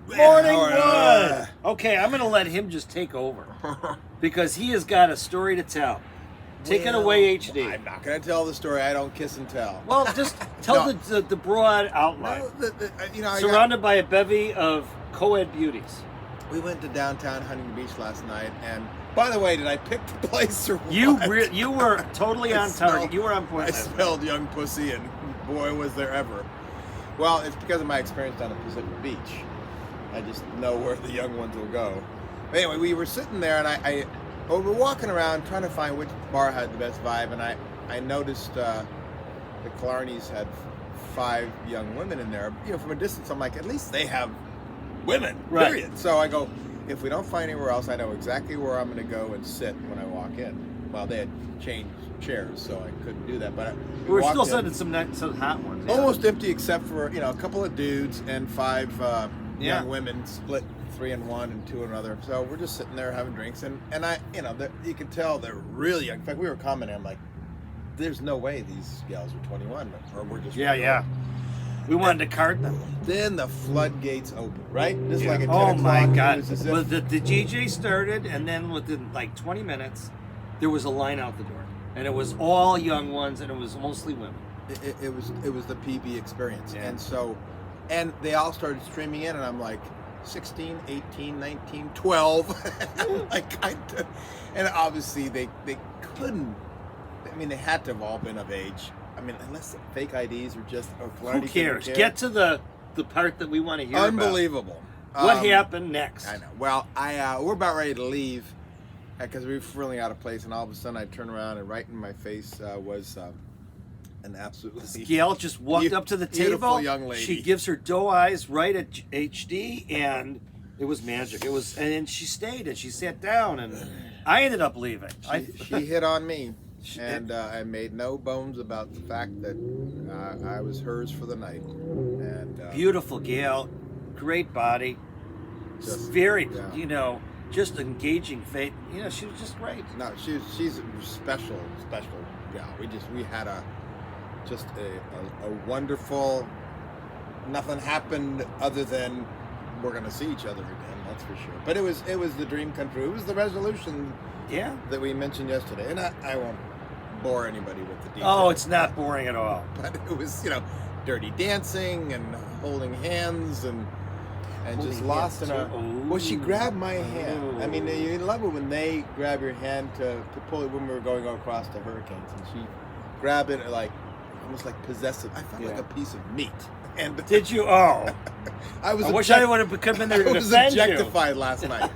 Morning Howard. Wood. Okay, I'm gonna let him just take over because he has got a story to tell. Take it away, HD. I'm not going to tell the story. I don't kiss and tell. Well, just tell No. the broad outline. No, Surrounded by a bevy of co-ed beauties. we went to downtown Huntington Beach last night, and by the way, did I pick the place or You what? you were totally I on target. smelled- You were on point. I smelled young pussy, and boy, was there ever. Well, it's because of my experience down at Pacific Beach. I just know where the young ones will go. But anyway, we were sitting there, and we were walking around trying to find which bar had the best vibe, and I noticed the Killarneys had 5 young women in there. You know, from a distance, I'm like, at least they have women, Right. period. So I go, if we don't find anywhere else, I know exactly where I'm going to go and sit when I walk in. Well, they had changed chairs, so I couldn't do that. But We were walked still in, sending some hot ones. Yeah. almost empty except for a couple of dudes and 5 Yeah. young women, split 3 in one and 2 in another. So we're just sitting there having drinks, and you can tell they're really young. In fact, we were commenting, I'm like, there's no way these gals are 21, or we're just Yeah. We wanted to cart them. Then the floodgates open, right? Just like at 10 Oh my o'clock, it God! was as Well, if- the DJ started, and then within like 20 minutes, there was a line out the door, and it was all young ones, and it was mostly women. it was the PB experience. Yeah. And they all started streaming in, and I'm like 16, 18, 19, 12. And obviously they couldn't, I mean, they had to have all been of age. I mean, unless fake IDs or just Who cares? Get to the part that we want to hear Unbelievable. about. What happened next? I know. Well, we're about ready to leave because we were feeling out of place, and all of a sudden I turn around, and right in my face was an absolutely Gail just walked up to the beautiful table. young lady. She gives her doe eyes right at HD, and it was magic. It was, and then she stayed and she sat down, and I ended up leaving. She hit on me, and I made no bones about the fact that I was hers for the night. And Beautiful Gail, great body, Just- very yeah. just engaging face. She was just great. no, she's a special gal. We had a wonderful. Nothing happened other than we're gonna see each other again. That's for sure. But it was the dream come true. It was the resolution Yeah. that we mentioned yesterday, and I won't bore anybody with the details. Oh, it's not boring at all. But it was dirty dancing and holding hands and Holding just lost in hands, a. too. Well, she grabbed my hand. I mean, Ooh. you love it when they grab your hand to pull it when we were going across the hurricanes, and she grabbed it like almost like possessive. I felt like Yeah. a piece of meat. And Did you? Oh, I was I wish I would have come in there to I was defend you. objectified last night.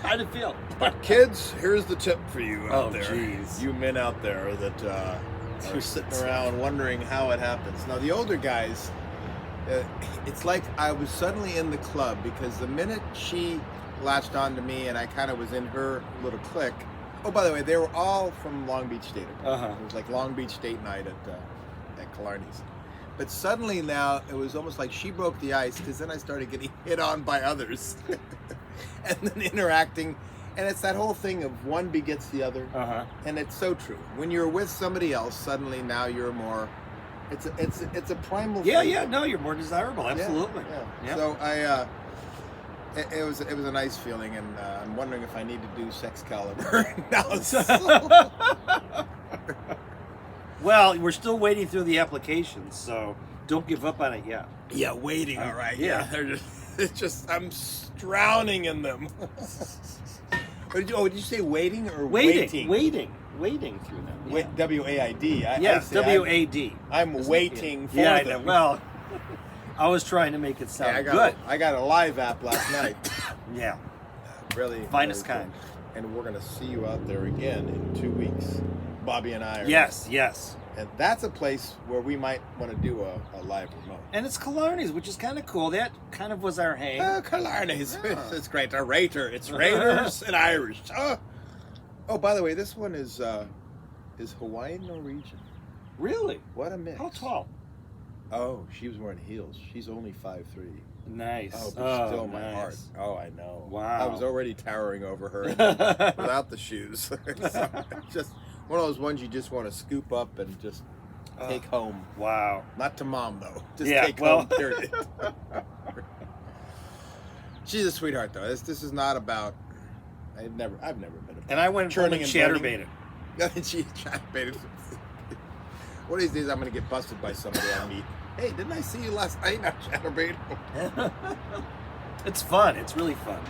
How did it feel? But kids, here's the tip for you out Oh, there. jeez. You men out there that are sitting around wondering how it happens. Now, the older guys, it's like I was suddenly in the club because the minute she latched on to me and I kind of was in her little clique. Oh, by the way, they were all from Long Beach State. Uh-huh. It was like Long Beach State night at Killarney's. But suddenly now it was almost like she broke the ice because then I started getting hit on by others and then interacting. And it's that whole thing of one begets the other. Uh-huh. And it's so true. When you're with somebody else, suddenly now you're more. It's a primal. Yeah, thing. yeah. No, you're more desirable. Yeah, Absolutely. yeah. So it was a nice feeling, and I'm wondering if I need to do Sexcalibur now. Well, we're still waiting through the applications, so don't give up on it yet. Yeah, waiting. All right. Yeah. They're just I'm drowning in them. Did you say waiting or waiting? Waiting through them. Yeah. Wait, W-A-I-D. Yes, W-A-D. I'm waiting for Yeah, I them. know. Well, I was trying to make it sound good. I got a live app last night. Yeah. Really. Finest really kind. cool. And we're going to see you out there again in 2 weeks. Bobby and I are. Yes. And that's a place where we might want to do a live remote. And it's Killarney's, which is kind of cool. That kind of was our hang. Killarney's. Yeah. It's great. A Raider. It's Raiders and Irish. Oh, by the way, this one is Hawaiian Norwegian. Really? What a mix. How tall? Oh, she was wearing heels. She's only 5'3". Nice. Oh, but still my nice. heart. Oh, I know. Wow. I was already towering over her without the shoes. So, just one of those ones you just want to scoop up and just take home. Wow. Not to mom, though. Just Yeah, take well. home, period. She's a sweetheart, though. This is not about. I've never been a. And I went home Churning and and burning. chatterbaited. She chatterbaited. One of these days, I'm gonna get busted by somebody I meet. Hey, didn't I see you last night? I chatterbaited. It's fun. It's really fun.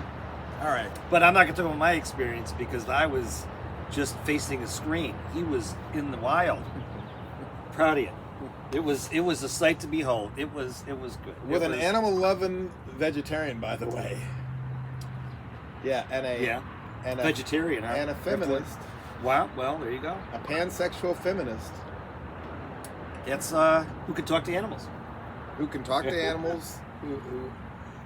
All right. But I'm not going to talk about my experience because I was just facing a screen. He was in the wild. Proud of you. It was a sight to behold. It was good. With It an was- animal-loving vegetarian, by the way. Yeah, and a vegetarian, huh? and a feminist, Wow. Well, there you go. a pansexual feminist That's who can talk to animals. who can talk to animals,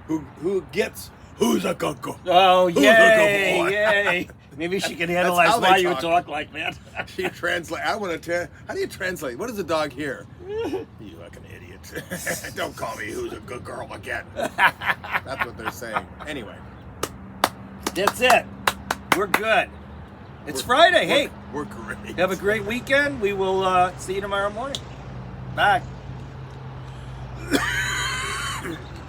who gets who's a cuckoo. Oh, Who's a yay, good boy? yay. Maybe she can That's analyze how they why you talk. talk like that. She translate. I want to. How do you translate? What does the dog hear? You fucking idiot! Don't call me who's a good girl again. That's what they're saying. Anyway, That's it. We're good. It's Friday. Hey, we're great. have a great weekend. We will see you tomorrow morning. Bye.